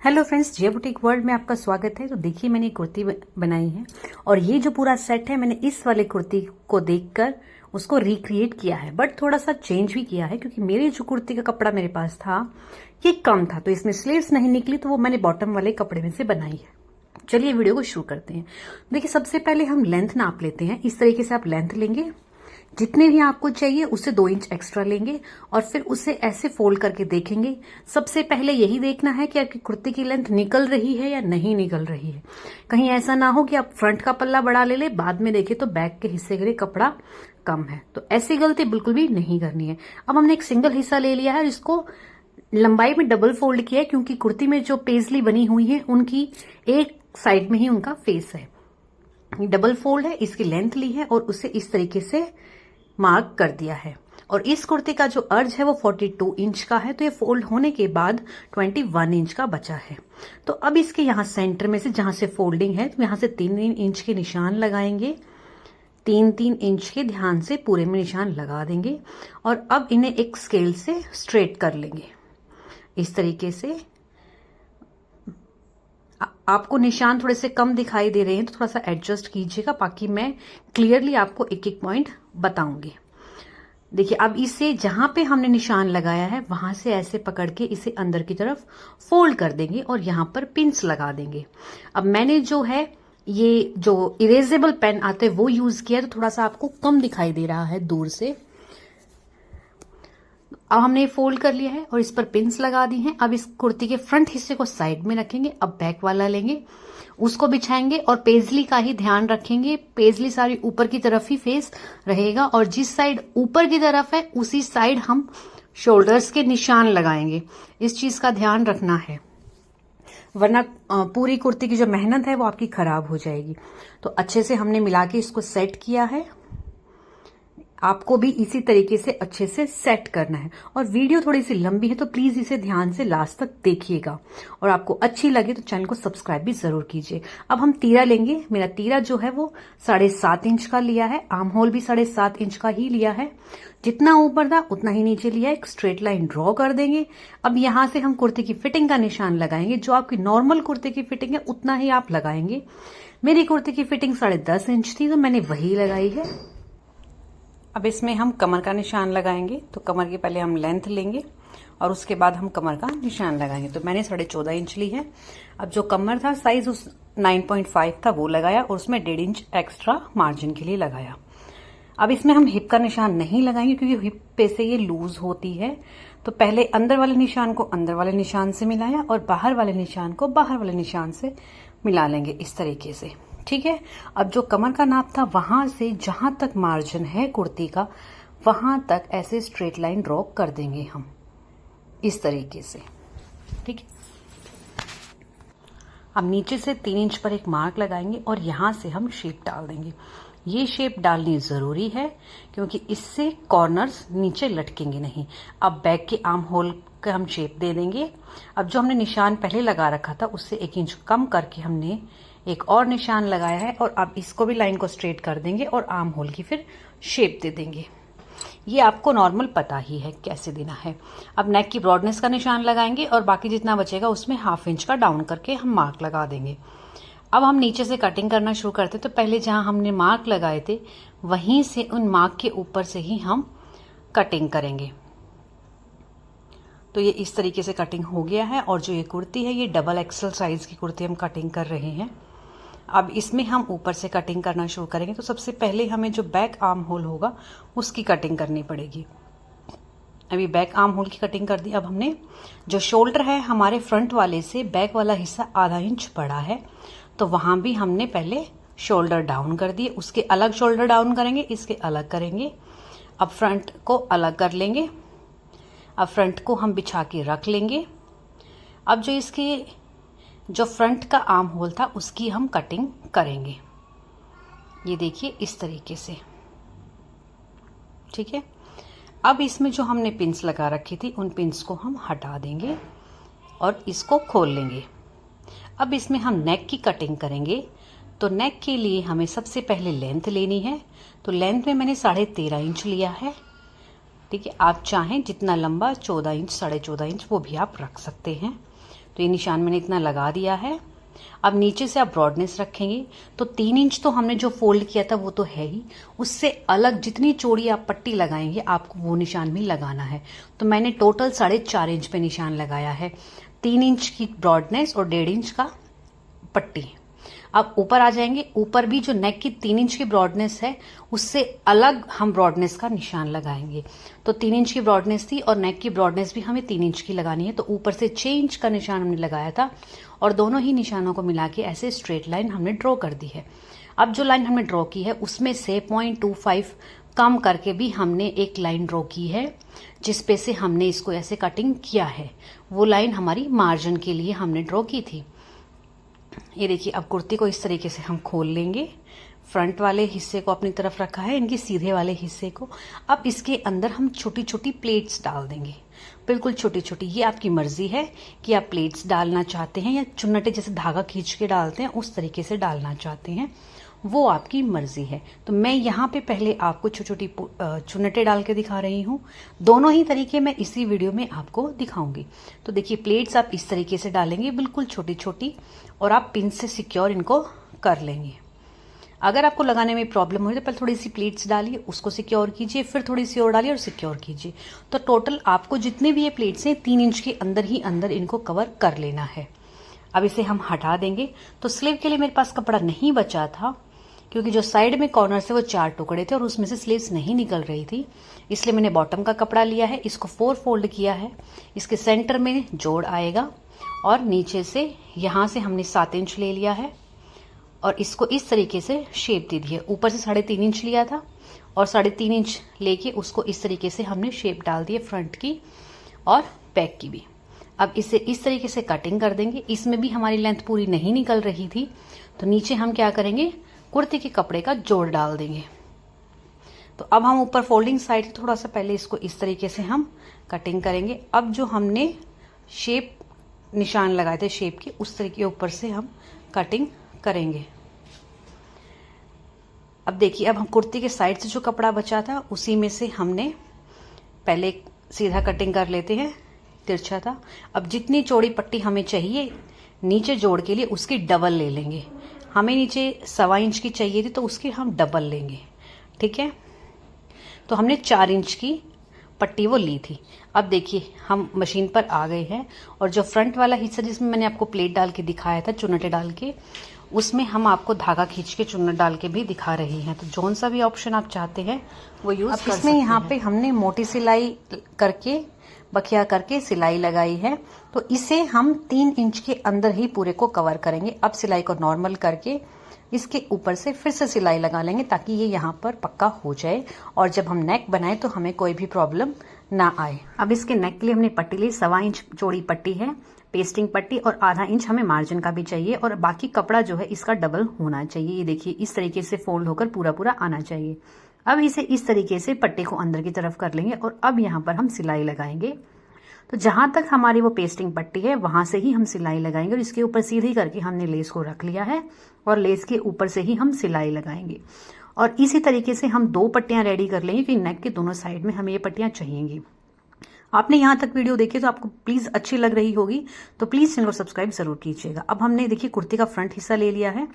Hello friends, जय boutique world में आपका स्वागत है। तो देखिए, मैंने एक कुर्ती बनाई है और ये जो पूरा सेट है मैंने इस वाले कुर्ती को देखकर उसको रिक्रिएट किया है, बट थोड़ा सा चेंज भी किया है क्योंकि मेरी जो कुर्ती का कपड़ा मेरे पास था ये कम था, तो इसमें स्लीव्स नहीं निकली, तो वो मैंने बॉटम वाले कपड़े में से बनाई है। चलिए वीडियो को शुरू करते हैं। देखिए, सबसे पहले हम लेंथ नाप लेते हैं। इस तरीके से आप लेंथ लेंगे, जितने भी आपको चाहिए उससे 2 इंच एक्स्ट्रा लेंगे और फिर उसे ऐसे फोल्ड करके देखेंगे। सबसे पहले यही देखना है कि आपकी कुर्ती की लेंथ निकल रही है या नहीं निकल रही है। कहीं ऐसा ना हो कि आप फ्रंट का पल्ला बढ़ा ले बाद में देखें तो बैक के हिस्से के लिए कपड़ा कम है, तो ऐसी गलती बिल्कुल भी नहीं करनी है। अब हमने एक सिंगल हिस्सा ले लिया है और इसको लंबाई में डबल फोल्ड किया है क्योंकि कुर्ती में जो पेजली बनी हुई है उनकी एक साइड में ही उनका फेस है। डबल फोल्ड है, इसकी लेंथ ली है और उसे इस तरीके से मार्क कर दिया है। और इस कुर्ती का जो अर्ज है वो 42 इंच का है, तो ये फोल्ड होने के बाद 21 इंच का बचा है। तो अब इसके यहाँ सेंटर में से जहां से फोल्डिंग है तो यहां से 3 इंच के निशान लगाएंगे। 3-3 इंच के ध्यान से पूरे में निशान लगा देंगे और अब इन्हें एक स्केल से स्ट्रेट कर लेंगे। इस तरीके से आपको निशान थोड़े से कम दिखाई दे रहे हैं तो थोड़ा सा एडजस्ट कीजिएगा, बाकी मैं क्लियरली आपको एक एक पॉइंट बताऊंगी। देखिए, अब इसे जहां पे हमने निशान लगाया है वहां से ऐसे पकड़ के इसे अंदर की तरफ फोल्ड कर देंगे और यहां पर पिंस लगा देंगे। अब मैंने जो है ये जो इरेजेबल पेन आते हैं वो यूज किया, तो थोड़ा सा आपको कम दिखाई दे रहा है दूर से। अब हमने फोल्ड कर लिया है और इस पर पिंस लगा दी हैं। अब इस कुर्ती के फ्रंट हिस्से को साइड में रखेंगे। अब बैक वाला लेंगे, उसको बिछाएंगे और पेजली का ही ध्यान रखेंगे। पेजली सारी ऊपर की तरफ ही फेस रहेगा और जिस साइड ऊपर की तरफ है उसी साइड हम शोल्डर्स के निशान लगाएंगे। इस चीज का ध्यान रखना है, वरना पूरी कुर्ती की जो मेहनत है वो आपकी खराब हो जाएगी। तो अच्छे से हमने मिला के इसको सेट किया है। आपको भी इसी तरीके से अच्छे से सेट करना है। और वीडियो थोड़ी सी लंबी है तो प्लीज इसे ध्यान से लास्ट तक देखिएगा और आपको अच्छी लगे तो चैनल को सब्सक्राइब भी जरूर कीजिए। अब हम तीरा लेंगे। मेरा तीरा जो है वो 7.5 इंच का लिया है, आर्म होल भी 7.5 इंच का ही लिया है। जितना ऊपर था उतना ही नीचे लिया, एक स्ट्रेट लाइन ड्रॉ कर देंगे। अब यहां से हम कुर्ती की फिटिंग का निशान लगाएंगे। जो आपकी नॉर्मल कुर्ती की फिटिंग है उतना ही आप लगाएंगे। मेरी कुर्ती की फिटिंग 10.5 इंच थी तो मैंने वही लगाई है। अब इसमें हम कमर का निशान लगाएंगे, तो कमर की पहले हम लेंथ लेंगे और उसके बाद हम कमर का निशान लगाएंगे। तो मैंने 14.5 इंच ली है। अब जो कमर था साइज उस 9.5 था वो लगाया और उसमें 1.5 इंच एक्स्ट्रा मार्जिन के लिए लगाया। अब इसमें हम हिप का निशान नहीं लगाएंगे क्योंकि हिप पे से ये लूज होती है, तो पहले अंदर वाले निशान को अंदर वाले निशान से मिलाया और बाहर वाले निशान को बाहर वाले निशान से मिला लेंगे इस तरीके से। ठीक है। अब जो कमर का नाप था वहां से जहां तक मार्जिन है कुर्ती का वहां तक ऐसे स्ट्रेट लाइन ड्रॉ कर देंगे हम इस तरीके से। ठीक है। अब नीचे से 3 इंच पर एक मार्क लगाएंगे और यहां से हम शेप डाल देंगे। ये शेप डालनी जरूरी है क्योंकि इससे कॉर्नर्स नीचे लटकेंगे नहीं। अब बैक के आर्म होल का हम शेप दे देंगे। अब जो हमने निशान पहले लगा रखा था उससे 1 इंच कम करके हमने एक और निशान लगाया है और अब इसको भी लाइन को स्ट्रेट कर देंगे और आर्म होल की फिर शेप दे देंगे। ये आपको नॉर्मल पता ही है कैसे देना है। अब नेक की ब्रॉडनेस का निशान लगाएंगे और बाकी जितना बचेगा उसमें 1/2 इंच का डाउन करके हम मार्क लगा देंगे। अब हम नीचे से कटिंग करना शुरू करते, तो पहले जहां हमने मार्क लगाए थे वहीं से उन मार्क के ऊपर से ही हम कटिंग करेंगे। तो ये इस तरीके से कटिंग हो गया है और जो ये कुर्ती है ये डबल एक्सल साइज की कुर्ती हम कटिंग कर रहे हैं। अब इसमें हम ऊपर से कटिंग करना शुरू करेंगे, तो सबसे पहले हमें जो बैक आर्म होल होगा उसकी कटिंग करनी पड़ेगी। अभी बैक आर्म होल की कटिंग कर दी। अब हमने जो शोल्डर है हमारे फ्रंट वाले से बैक वाला हिस्सा आधा इंच बड़ा है, तो वहां भी हमने पहले शोल्डर डाउन कर दिए, उसके अलग शोल्डर डाउन करेंगे, इसके अलग करेंगे। अब फ्रंट को अलग कर लेंगे। अब फ्रंट को हम बिछा के रख लेंगे। अब जो इसकी जो फ्रंट का आर्म होल था उसकी हम कटिंग करेंगे। ये देखिए इस तरीके से। ठीक है। अब इसमें जो हमने पिंस लगा रखी थी उन पिंस को हम हटा देंगे और इसको खोल लेंगे। अब इसमें हम नेक की कटिंग करेंगे, तो नेक के लिए हमें सबसे पहले लेंथ लेनी है। तो लेंथ में मैंने 13.5 इंच लिया है। ठीक है। आप चाहें जितना लंबा 14 इंच 14.5 इंच वो भी आप रख सकते हैं। तो ये निशान मैंने इतना लगा दिया है। अब नीचे से आप ब्रॉडनेस रखेंगे तो 3 इंच तो हमने जो फोल्ड किया था वो तो है ही, उससे अलग जितनी चौड़ी आप पट्टी लगाएंगे आपको वो निशान भी लगाना है। तो मैंने टोटल 4.5 इंच पे निशान लगाया है, 3 इंच की ब्रॉडनेस और 1.5 इंच का पट्टी। अब ऊपर आ जाएंगे, ऊपर भी जो नेक की 3 इंच की ब्रॉडनेस है उससे अलग हम ब्रॉडनेस का निशान लगाएंगे। तो 3 इंच की ब्रॉडनेस थी और नेक की ब्रॉडनेस भी हमें 3 इंच की लगानी है, तो ऊपर से 6 इंच का निशान हमने लगाया था और दोनों ही निशानों को मिला के ऐसे स्ट्रेट लाइन हमने ड्रॉ कर दी है। अब जो लाइन हमने ड्रॉ की है उसमें से 0.25 कम करके भी हमने एक लाइन ड्रॉ की है जिसपे से हमने इसको ऐसे कटिंग किया है। वो लाइन हमारी मार्जिन के लिए हमने ड्रॉ की थी। ये देखिए, अब कुर्ती को इस तरीके से हम खोल लेंगे। फ्रंट वाले हिस्से को अपनी तरफ रखा है, इनके सीधे वाले हिस्से को। अब इसके अंदर हम छोटी छोटी प्लेट्स डाल देंगे, बिल्कुल छोटी छोटी। ये आपकी मर्जी है कि आप प्लेट्स डालना चाहते हैं या चुन्नटे जैसे धागा खींच के डालते हैं उस तरीके से डालना चाहते हैं, वो आपकी मर्जी है। तो मैं यहाँ पे पहले आपको छोटी छोटी चुन्नटे डाल के दिखा रही हूँ। दोनों ही तरीके मैं इसी वीडियो में आपको दिखाऊंगी। तो देखिए, प्लेट्स आप इस तरीके से डालेंगे बिल्कुल छोटी छोटी, और आप पिन से सिक्योर इनको कर लेंगे। अगर आपको लगाने में प्रॉब्लम हो तो पहले थोड़ी सी प्लेट्स डालिए, उसको सिक्योर कीजिए, फिर थोड़ी सी और डालिए और सिक्योर कीजिए। तो टोटल आपको जितने भी ये प्लेट्स हैं 3 इंच के अंदर ही अंदर इनको कवर कर लेना है। अब इसे हम हटा देंगे। तो स्लीव के लिए मेरे पास कपड़ा नहीं बचा था क्योंकि जो साइड में कॉर्नर से वो 4 टुकड़े थे और उसमें से स्लीव्स नहीं निकल रही थी, इसलिए मैंने बॉटम का कपड़ा लिया है, इसको 4 फोल्ड किया है। इसके सेंटर में जोड़ आएगा और नीचे से यहां से हमने 7 इंच ले लिया है और इसको इस तरीके से शेप दे दी है। ऊपर से 3.5 इंच लिया था और 3.5 इंच लेके उसको इस तरीके से हमने शेप डाल दी है, फ्रंट की और बैक की भी। अब इसे इस तरीके से कटिंग कर देंगे। इसमें भी हमारी लेंथ पूरी नहीं निकल रही थी, तो नीचे हम क्या करेंगे, कुर्ती के कपड़े का जोड़ डाल देंगे। तो अब हम ऊपर फोल्डिंग साइड से थोड़ा सा पहले इसको इस तरीके से हम कटिंग करेंगे। अब जो हमने शेप निशान लगाए थे शेप के, उस तरीके ऊपर से हम कटिंग करेंगे। अब देखिए, अब हम कुर्ती के साइड से जो कपड़ा बचा था उसी में से हमने पहले सीधा कटिंग कर लेते हैं, तिरछा था। अब जितनी चौड़ी पट्टी हमें चाहिए नीचे जोड़ के लिए उसकी डबल ले लेंगे। हमें नीचे 1.25 इंच की चाहिए थी तो उसकी हम डबल लेंगे, ठीक है। तो हमने 4 इंच की पट्टी वो ली थी। अब देखिए, हम मशीन पर आ गए हैं और जो फ्रंट वाला हिस्सा जिसमें मैंने आपको प्लेट डाल के दिखाया था, चुन्नटे डाल के, उसमें हम आपको धागा खींच के चुन्नट डाल के भी दिखा रही हैं। तो जौन सा भी ऑप्शन आप चाहते हैं वो यूज कर सकते हैं। इसमें यहाँ पे हमने मोटी सिलाई करके, बखिया करके सिलाई लगाई है, तो इसे हम 3 इंच के अंदर ही पूरे को कवर करेंगे। अब सिलाई को नॉर्मल करके इसके ऊपर से फिर से सिलाई लगा लेंगे ताकि ये यहाँ पर पक्का हो जाए और जब हम नेक बनाए तो हमें कोई भी प्रॉब्लम ना आए। अब इसके नेक के लिए हमने पट्टी ली, 1.25 इंच चौड़ी पट्टी है, पेस्टिंग पट्टी, और आधा इंच हमें मार्जिन का भी चाहिए और बाकी कपड़ा जो है इसका डबल होना चाहिए। ये देखिए, इस तरीके से फोल्ड होकर पूरा पूरा आना चाहिए। अब इसे इस तरीके से पट्टी को अंदर की तरफ कर लेंगे और अब यहाँ पर हम सिलाई लगाएंगे। तो जहां तक हमारी वो पेस्टिंग पट्टी है वहां से ही हम सिलाई लगाएंगे और इसके ऊपर सीधी करके हमने लेस को रख लिया है और लेस के ऊपर से ही हम सिलाई लगाएंगे। और इसी तरीके से हम 2 पट्टियां रेडी कर लेंगे कि नेक के दोनों साइड में हमें ये पट्टियां चाहिएंगी। आपने यहाँ तक वीडियो देखी तो आपको प्लीज अच्छी लग रही होगी तो प्लीज चैनल को सब्सक्राइब जरूर कीजिएगा। अब हमने देखिए कुर्ती का फ्रंट हिस्सा ले लिया है,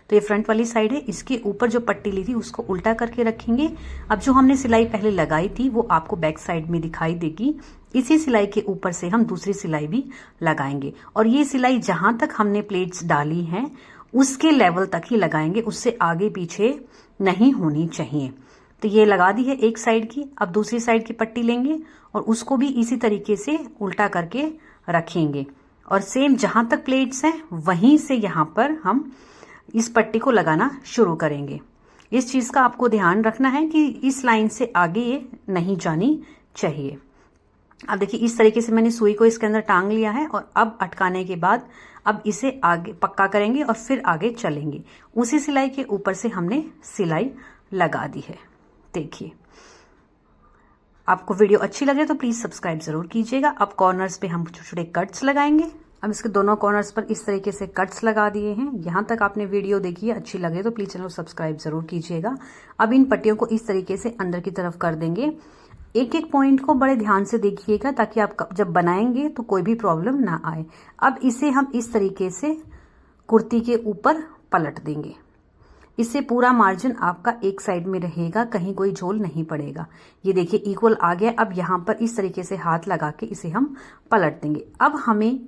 तो ये फ्रंट वाली साइड है, इसके ऊपर जो पट्टी ली थी उसको उल्टा करके रखेंगे। अब जो हमने सिलाई पहले लगाई थी वो आपको बैक साइड में दिखाई देगी। इसी सिलाई के ऊपर से हम दूसरी सिलाई भी लगाएंगे और ये सिलाई जहां तक हमने प्लेट्स डाली हैं उसके लेवल तक ही लगाएंगे, उससे आगे पीछे नहीं होनी चाहिए। तो ये लगा दी है एक साइड की। अब दूसरी साइड की पट्टी लेंगे और उसको भी इसी तरीके से उल्टा करके रखेंगे और सेम जहां तक प्लेट्स हैं वहीं से यहां पर हम इस पट्टी को लगाना शुरू करेंगे। इस चीज का आपको ध्यान रखना है कि इस लाइन से आगे ये नहीं जानी चाहिए। अब देखिए, इस तरीके से मैंने सुई को इसके अंदर टांग लिया है और अब अटकाने के बाद अब इसे आगे पक्का करेंगे और फिर आगे चलेंगे। उसी सिलाई के ऊपर से हमने सिलाई लगा दी है। देखिए, आपको वीडियो अच्छी लगे तो प्लीज सब्सक्राइब जरूर कीजिएगा। अब कॉर्नर्स पे हम छोटे छोटे कट्स लगाएंगे। अब इसके दोनों कॉर्नर्स पर इस तरीके से कट्स लगा दिए हैं। यहाँ तक आपने वीडियो देखी है, अच्छी लगे तो प्लीज चैनल को सब्सक्राइब जरूर कीजिएगा। अब इन पट्टियों को इस तरीके से अंदर की तरफ कर देंगे। एक एक पॉइंट को बड़े ध्यान से देखिएगा ताकि आप जब बनाएंगे तो कोई भी प्रॉब्लम ना आए। अब इसे हम इस तरीके से कुर्ती के ऊपर पलट देंगे। इससे पूरा मार्जिन आपका एक साइड में रहेगा, कहीं कोई झोल नहीं पड़ेगा। ये देखिए इक्वल आ गया। अब यहाँ पर इस तरीके से हाथ लगा के इसे हम पलट देंगे। अब हमें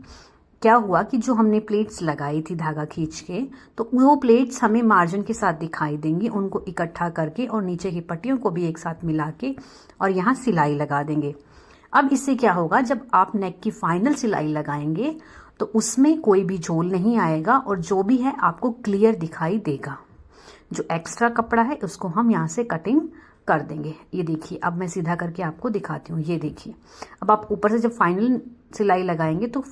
क्या हुआ कि जो हमने प्लेट्स लगाई थी धागा खींच के, तो वो प्लेट्स हमें मार्जिन के साथ दिखाई देंगी। उनको इकट्ठा करके और नीचे की पट्टियों को भी एक साथ मिला के और यहाँ सिलाई लगा देंगे। अब इससे क्या होगा, जब आप नेक की फाइनल सिलाई लगाएंगे तो उसमें कोई भी झोल नहीं आएगा और जो भी है आपको क्लियर दिखाई देगा। जो एक्स्ट्रा कपड़ा है उसको हम यहाँ से कटिंग कर देंगे। ये देखिए अब मैं सीधा करके आपको दिखाती हूँ। ये देखिए अब आप ऊपर से जब फाइनल सिलाई लगाएंगे तो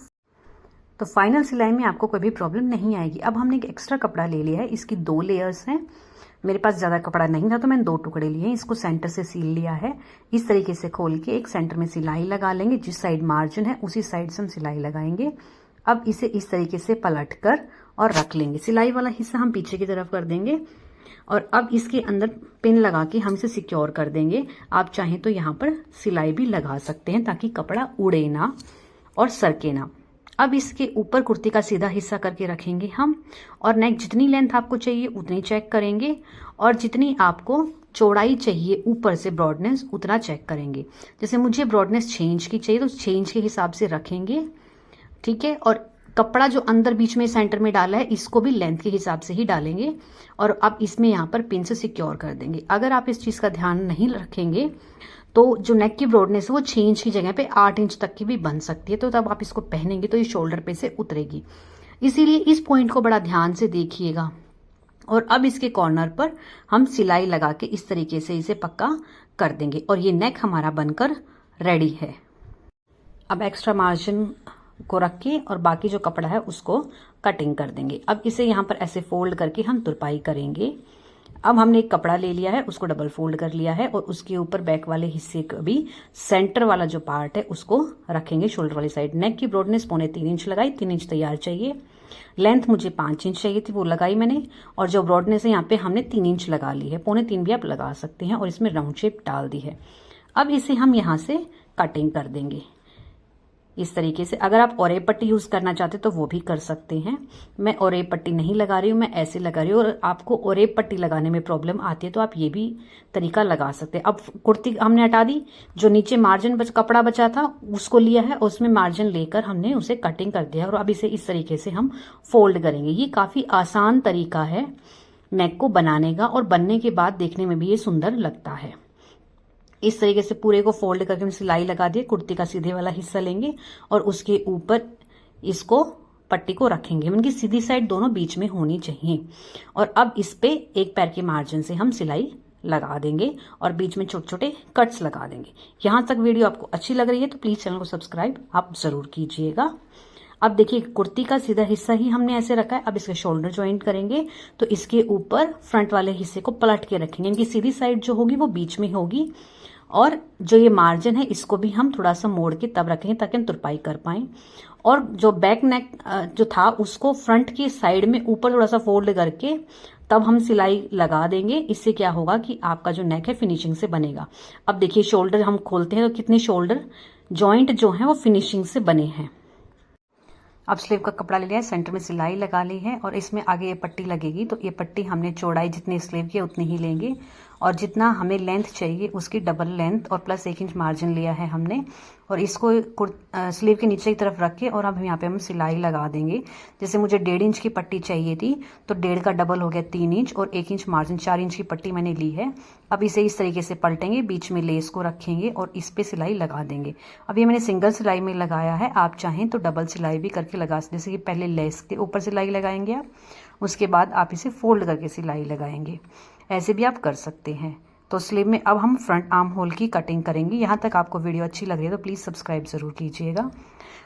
फाइनल सिलाई में आपको कोई भी प्रॉब्लम नहीं आएगी। अब हमने एक एक्स्ट्रा कपड़ा ले लिया है, इसकी 2 लेयर्स हैं। मेरे पास ज़्यादा कपड़ा नहीं था तो मैंने 2 टुकड़े लिए हैं। इसको सेंटर से सील लिया है। इस तरीके से खोल के एक सेंटर में सिलाई लगा लेंगे। जिस साइड मार्जिन है उसी साइड से हम सिलाई लगाएंगे। अब इसे इस तरीके से पलट कर और रख लेंगे। सिलाई वाला हिस्सा हम पीछे की तरफ कर देंगे और अब इसके अंदर पिन लगा के हम इसे सिक्योर कर देंगे। आप चाहें तो यहाँ पर सिलाई भी लगा सकते हैं ताकि कपड़ा उड़े ना और सरके ना। अब इसके ऊपर कुर्ती का सीधा हिस्सा करके रखेंगे हम और नेक जितनी लेंथ आपको चाहिए उतनी चेक करेंगे और जितनी आपको चौड़ाई चाहिए ऊपर से ब्रॉडनेस उतना चेक करेंगे। जैसे मुझे ब्रॉडनेस 6 इंच की चाहिए तो 6 इंच के हिसाब से रखेंगे, ठीक है। और कपड़ा जो अंदर बीच में सेंटर में डाला है इसको भी लेंथ के हिसाब से ही डालेंगे और अब इसमें यहाँ पर पिन से सिक्योर कर देंगे। अगर आप इस चीज़ का ध्यान नहीं रखेंगे तो जो नेक की ब्रॉडनेस है वो 6 इंच की जगह पे 8 इंच तक की भी बन सकती है। तो तब आप इसको पहनेंगे तो ये शोल्डर पे से उतरेगी। इसीलिए इस पॉइंट को बड़ा ध्यान से देखिएगा। और अब इसके कॉर्नर पर हम सिलाई लगा के इस तरीके से इसे पक्का कर देंगे और ये नेक हमारा बनकर रेडी है। अब एक्स्ट्रा मार्जिन को रख के और बाकी जो कपड़ा है उसको कटिंग कर देंगे। अब इसे यहाँ पर ऐसे फोल्ड करके हम तुरपाई करेंगे। अब हमने एक कपड़ा ले लिया है, उसको डबल फोल्ड कर लिया है और उसके ऊपर बैक वाले हिस्से का भी सेंटर वाला जो पार्ट है उसको रखेंगे शोल्डर वाली साइड। नेक की ब्रॉडनेस 3.25 इंच लगाई, 3 इंच तैयार चाहिए। लेंथ मुझे 5 इंच चाहिए थी, वो लगाई मैंने। और जो ब्रॉडनेस है यहाँ पे हमने 3 इंच लगा ली है, 3.25 भी आप लगा सकते हैं और इसमें राउंड शेप डाल दी है। अब इसे हम यहाँ से कटिंग कर देंगे इस तरीके से। अगर आप ओरे पट्टी यूज करना चाहते तो वो भी कर सकते हैं। मैं ओरे पट्टी नहीं लगा रही हूँ, मैं ऐसे लगा रही हूँ। और आपको ओरे पट्टी लगाने में प्रॉब्लम आती है तो आप ये भी तरीका लगा सकते हैं। अब कुर्ती हमने हटा दी, जो नीचे मार्जिन कपड़ा बचा था उसको लिया है, उसमें मार्जिन लेकर हमने उसे कटिंग कर दिया और अब इसे इस तरीके से हम फोल्ड करेंगे। ये काफी आसान तरीका है नेक को बनाने का और बनने के बाद देखने में भी ये सुंदर लगता है। इस तरीके से पूरे को फोल्ड करके हम सिलाई लगा दिए। कुर्ती का सीधे वाला हिस्सा लेंगे और उसके ऊपर इसको पट्टी को रखेंगे। इनकी सीधी साइड दोनों बीच में होनी चाहिए। और अब इस पे एक पैर के मार्जिन से हम सिलाई लगा देंगे और बीच में छोटे छोटे कट्स लगा देंगे। यहाँ तक वीडियो आपको अच्छी लग रही है तो प्लीज चैनल को सब्सक्राइब आप जरूर कीजिएगा। अब देखिए कुर्ती का सीधा हिस्सा ही हमने ऐसे रखा है। अब इसके शोल्डर ज्वाइंट करेंगे तो इसके ऊपर फ्रंट वाले हिस्से को पलट के रखेंगे। इनकी सीधी साइड जो होगी वो बीच में होगी और जो ये मार्जिन है इसको भी हम थोड़ा सा मोड़ के तब रखेंगे ताकि हम तुरपाई कर पाएं। और जो बैक नेक जो था उसको फ्रंट की साइड में ऊपर थोड़ा सा फोल्ड करके तब हम सिलाई लगा देंगे। इससे क्या होगा कि आपका जो नेक है फिनिशिंग से बनेगा। अब देखिए शोल्डर हम खोलते हैं तो कितने शोल्डर जॉइंट जो है वो फिनिशिंग से बने हैं। अब स्लीव का कपड़ा ले लिया है, सेंटर में सिलाई लगा ली है और इसमें आगे ये पट्टी लगेगी। तो ये पट्टी हमने चौड़ाई जितनी स्लीव की है उतनी ही लेंगे और जितना हमें लेंथ चाहिए उसकी डबल लेंथ और प्लस 1 इंच मार्जिन लिया है हमने। और इसको स्लीव के नीचे की तरफ रख के और अब यहाँ पे हम सिलाई लगा देंगे। जैसे मुझे 1.5 इंच की पट्टी चाहिए थी तो 1.5 का डबल हो गया 3 इंच और 1 इंच मार्जिन 4 इंच की पट्टी मैंने ली है। अब इसे इस तरीके से पलटेंगे, बीच में लेस को रखेंगे और इस पे सिलाई लगा देंगे। अब ये मैंने सिंगल सिलाई में लगाया है, आप चाहें तो डबल सिलाई भी करके लगा सकते। जैसे कि पहले लेस के ऊपर सिलाई लगाएंगे आप, उसके बाद आप इसे फोल्ड करके सिलाई लगाएंगे, ऐसे भी आप कर सकते हैं। तो स्लीव में अब हम फ्रंट आर्म होल की कटिंग करेंगे। यहाँ तक आपको वीडियो अच्छी लग रही है तो प्लीज़ सब्सक्राइब ज़रूर कीजिएगा।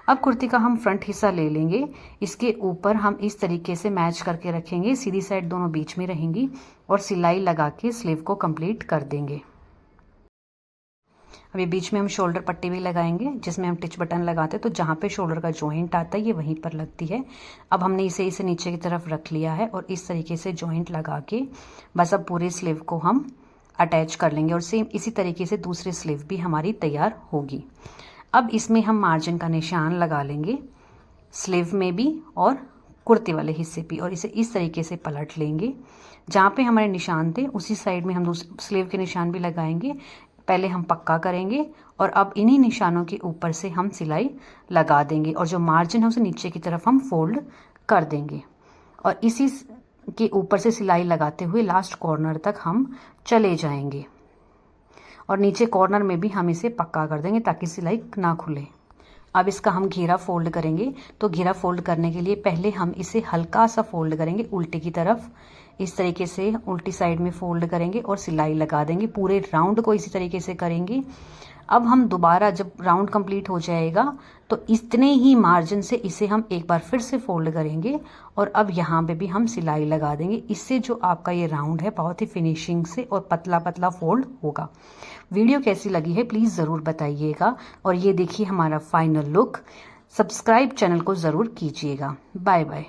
अब कुर्ती का हम फ्रंट हिस्सा ले लेंगे, इसके ऊपर हम इस तरीके से मैच करके रखेंगे। सीधी साइड दोनों बीच में रहेंगी और सिलाई लगा के स्लीव को कंप्लीट कर देंगे। अभी बीच में हम शोल्डर पट्टी भी लगाएंगे जिसमें हम टिच बटन लगाते हैं तो जहाँ पे शोल्डर का जॉइंट आता है ये वहीं पर लगती है। अब हमने इसे नीचे की तरफ रख लिया है और इस तरीके से जॉइंट लगा के बस अब पूरे स्लीव को हम अटैच कर लेंगे और सेम इसी तरीके से दूसरी स्लीव भी हमारी तैयार होगी। अब इसमें हम मार्जिन का निशान लगा लेंगे स्लीव में भी और कुर्ती वाले हिस्से भी, और इसे इस तरीके से पलट लेंगे। जहाँ पे हमारे निशान थे उसी साइड में हम दूसरी स्लीव के निशान भी लगाएंगे। पहले हम पक्का करेंगे और अब इन्हीं निशानों के ऊपर से हम सिलाई लगा देंगे और जो मार्जिन है उसे नीचे की तरफ हम फोल्ड कर देंगे और इसी के ऊपर से सिलाई लगाते हुए लास्ट कॉर्नर तक हम चले जाएंगे और नीचे कॉर्नर में भी हम इसे पक्का कर देंगे ताकि सिलाई ना खुले। अब इसका हम घेरा फोल्ड करेंगे। तो घेरा फोल्ड करने के लिए पहले हम इसे हल्का सा फोल्ड करेंगे उल्टी की तरफ, इस तरीके से उल्टी साइड में फोल्ड करेंगे और सिलाई लगा देंगे। पूरे राउंड को इसी तरीके से करेंगे। अब हम दोबारा जब राउंड कंप्लीट हो जाएगा तो इतने ही मार्जिन से इसे हम एक बार फिर से फोल्ड करेंगे और अब यहाँ पे भी हम सिलाई लगा देंगे। इससे जो आपका ये राउंड है बहुत ही फिनिशिंग से और पतला पतला फोल्ड होगा। वीडियो कैसी लगी है प्लीज़ ज़रूर बताइएगा और ये देखिए हमारा फाइनल लुक। सब्सक्राइब चैनल को ज़रूर कीजिएगा। Bye bye.